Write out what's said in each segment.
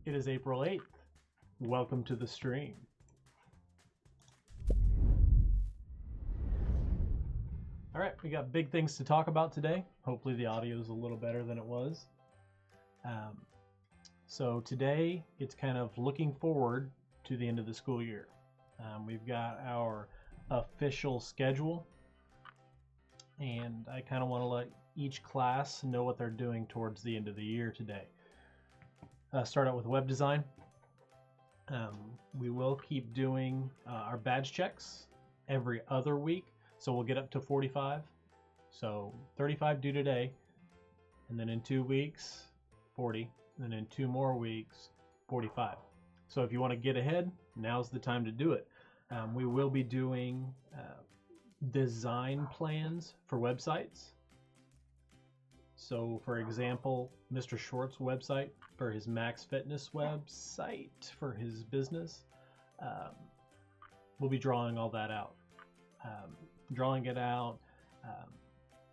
It is April 8th. Welcome to the stream. All right, we got big things to talk about today. Hopefully the audio is a little better than it was. So today it's kind of looking forward to the end of the school year. We've got our official schedule, and I kind of want to let each class know what they're doing towards the end of the year today. Start out with web design. We will keep doing our badge checks every other week, so we'll get up to 45. So 35 due today, and then in 2 weeks 40, and then in 2 more weeks 45. So if you want to get ahead, now's the time to do it. We will be doing design plans for websites. So for example, Mr. Short's website for his Max Fitness website for his business, we'll be drawing all that out. Drawing it out,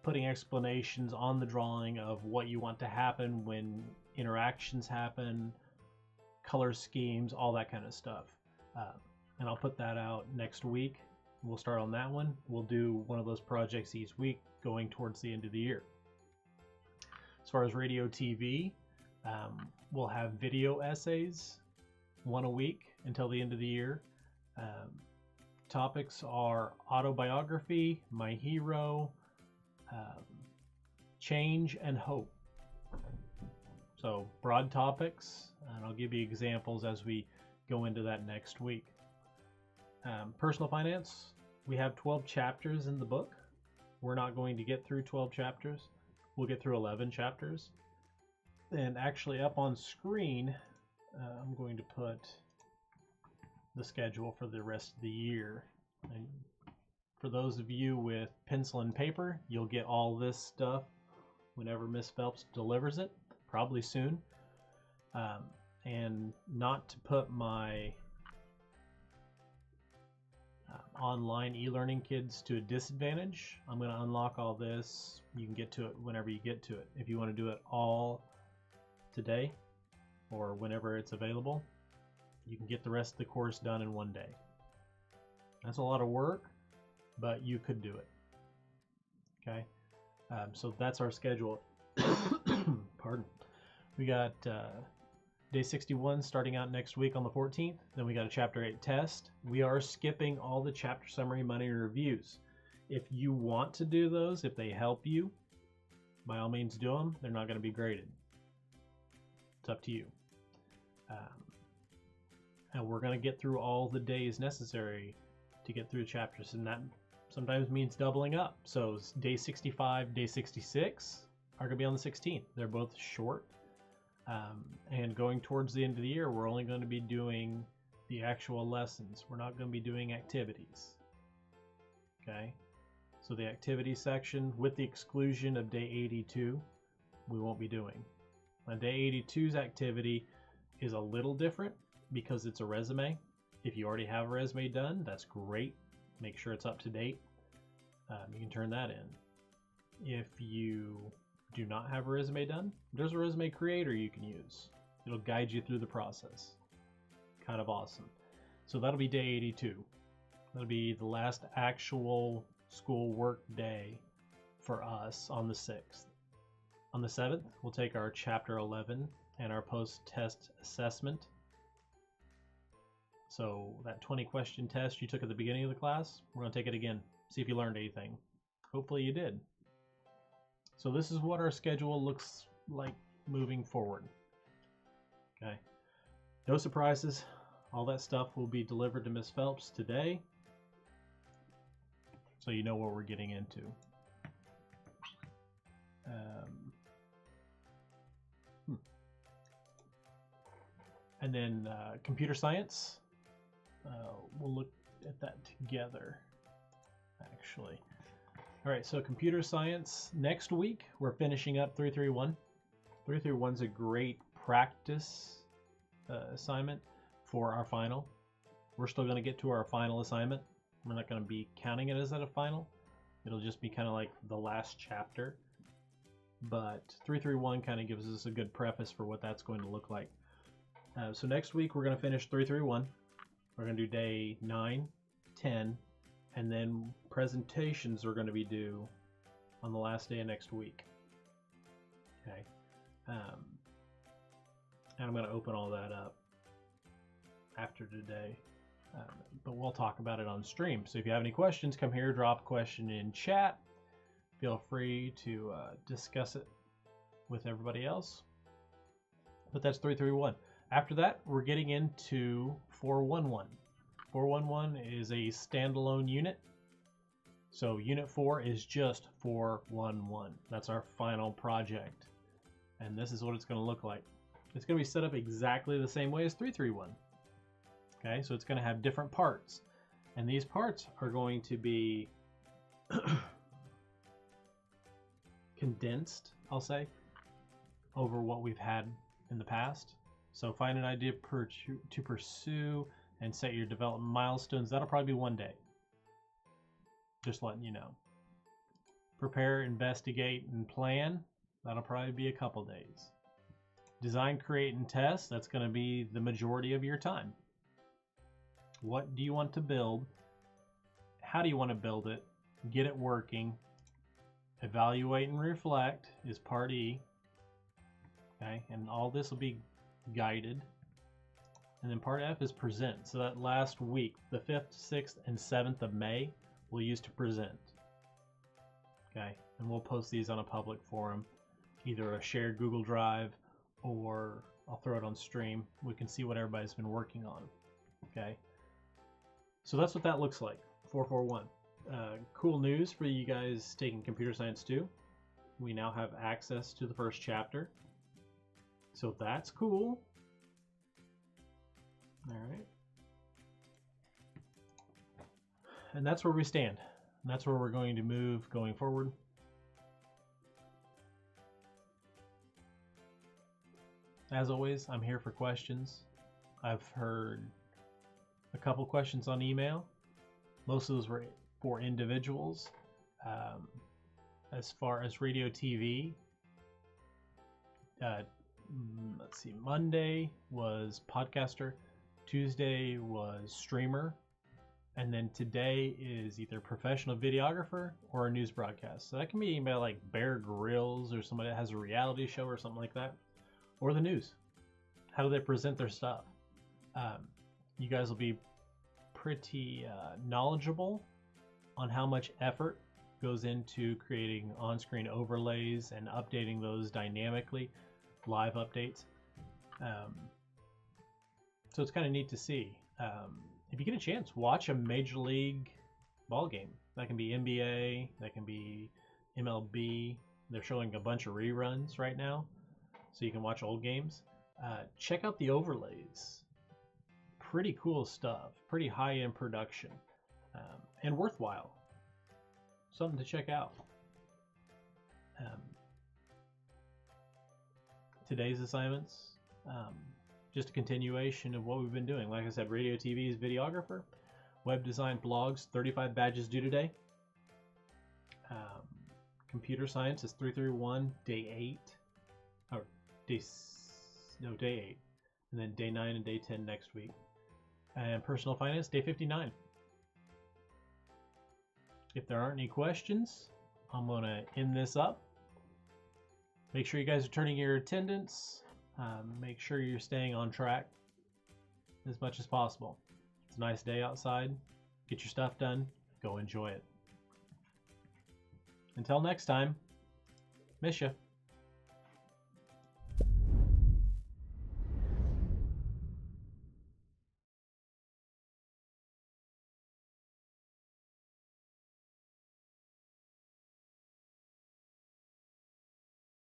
putting explanations on the drawing of what you want to happen when interactions happen, color schemes, all that kind of stuff. And I'll put that out next week. We'll start on that one. We'll do one of those projects each week going towards the end of the year. As far as radio TV, we'll have video essays, 1 a week until the end of the year. Topics are autobiography, my hero, change, and hope. So broad topics, and I'll give you examples as we go into that next week. Personal finance, we have 12 chapters in the book. We're not going to get through 12 chapters. We'll get through 11 chapters. And actually up on screen, I'm going to put the schedule for the rest of the year. And for those of you with pencil and paper, you'll get all this stuff whenever Miss Phelps delivers it, probably soon. And not to put my online e-learning kids to a disadvantage, I'm going to unlock all this. You can get to it whenever you get to it. If you want to do it all today or whenever it's available, you can get the rest of the course done in 1 day. That's a lot of work, but you could do it. Okay, so that's our schedule. Pardon. We got day 61 starting out next week on the 14th. Then we got a chapter 8 test. We are skipping all the chapter summary, money, and reviews. If you want to do those, if they help you, by all means do them. They're not going to be graded. It's up to you. And we're going to get through all the days necessary to get through chapters, and that sometimes means doubling up. So day 65, day 66 are going to be on the 16th. They're both short. And going towards the end of the year, we're only going to be doing the actual lessons. We're not going to be doing activities. Okay? So the activity section, with the exclusion of day 82, we won't be doing. Now, day 82's activity is a little different because it's a resume. If you already have a resume done, that's great. Make sure it's up to date. You can turn that in. If you do not have a resume done, there's a resume creator you can use. It'll guide you through the process. Kind of awesome. So that'll be day 82. That'll be the last actual school work day for us on the 6th. On the 7th, we'll take our chapter 11 and our post-test assessment. So that 20 question test you took at the beginning of the class, we're going to take it again. See if you learned anything. Hopefully you did. So this is what our schedule looks like moving forward. Okay. No surprises. All that stuff will be delivered to Miss Phelps today, so you know what we're getting into. And then computer science. We'll look at that together, actually. All right, so computer science, next week, we're finishing up 331. 331 is a great practice assignment for our final. We're still going to get to our final assignment. We're not going to be counting it as a final. It'll just be kind of like the last chapter. But 331 kind of gives us a good preface for what that's going to look like. So next week we're going to finish 331. We're going to do day 9, 10, and then presentations are going to be due on the last day of next week. Okay. And I'm going to open all that up after today. But we'll talk about it on stream. So if you have any questions, come here, drop a question in chat. Feel free to discuss it with everybody else. But that's 331. After that, we're getting into 411. 411 is a standalone unit. So unit 4 is just 411. That's our final project. And this is what it's going to look like. It's going to be set up exactly the same way as 331. Okay, so it's going to have different parts. And these parts are going to be condensed, I'll say, over what we've had in the past. So find an idea to pursue and set your development milestones. That'll probably be one day. Just letting you know. Prepare, investigate, and plan. That'll probably be a couple days. Design, create, and test. That's going to be the majority of your time. What do you want to build? How do you want to build it? Get it working. Evaluate and reflect is part E. Okay, and all this will be guided. And then part F is present. So that last week, the 5th, 6th, and 7th of May, we'll use to present. Okay, and we'll post these on a public forum, either a shared Google Drive or I'll throw it on stream. We can see what everybody's been working on. Okay, so that's what that looks like. 441. Cool news for you guys taking computer science 2. We now have access to the first chapter. So that's cool. All right. And that's where we stand. And that's where we're going to move going forward. As always, I'm here for questions. I've heard a couple questions on email. Most of those were for individuals. As far as radio TV, let's see, Monday was podcaster, Tuesday was streamer, and then today is either professional videographer or a news broadcast. So that can be anybody like Bear Grylls or somebody that has a reality show or something like that, or the news. How do they present their stuff? You guys will be pretty knowledgeable on how much effort goes into creating on-screen overlays and updating those dynamically, live updates. So it's kind of neat to see. If you get a chance, watch a major league ball game. That can be NBA, that can be MLB. They're showing a bunch of reruns right now, so you can watch old games. Check out the overlays. Pretty cool stuff, pretty high-end production, and worthwhile. Something to check out. Today's assignments, just a continuation of what we've been doing. Like I said, radio TV is videographer, web design blogs, 35 badges due today. Computer science is 331, day 8, or day 8, and then day 9 and day 10 next week. And personal finance, day 59. If there aren't any questions, I'm going to end this up. Make sure you guys are turning your attendance. Make sure you're staying on track as much as possible. It's a nice day outside. Get your stuff done. Go enjoy it. Until next time, miss ya.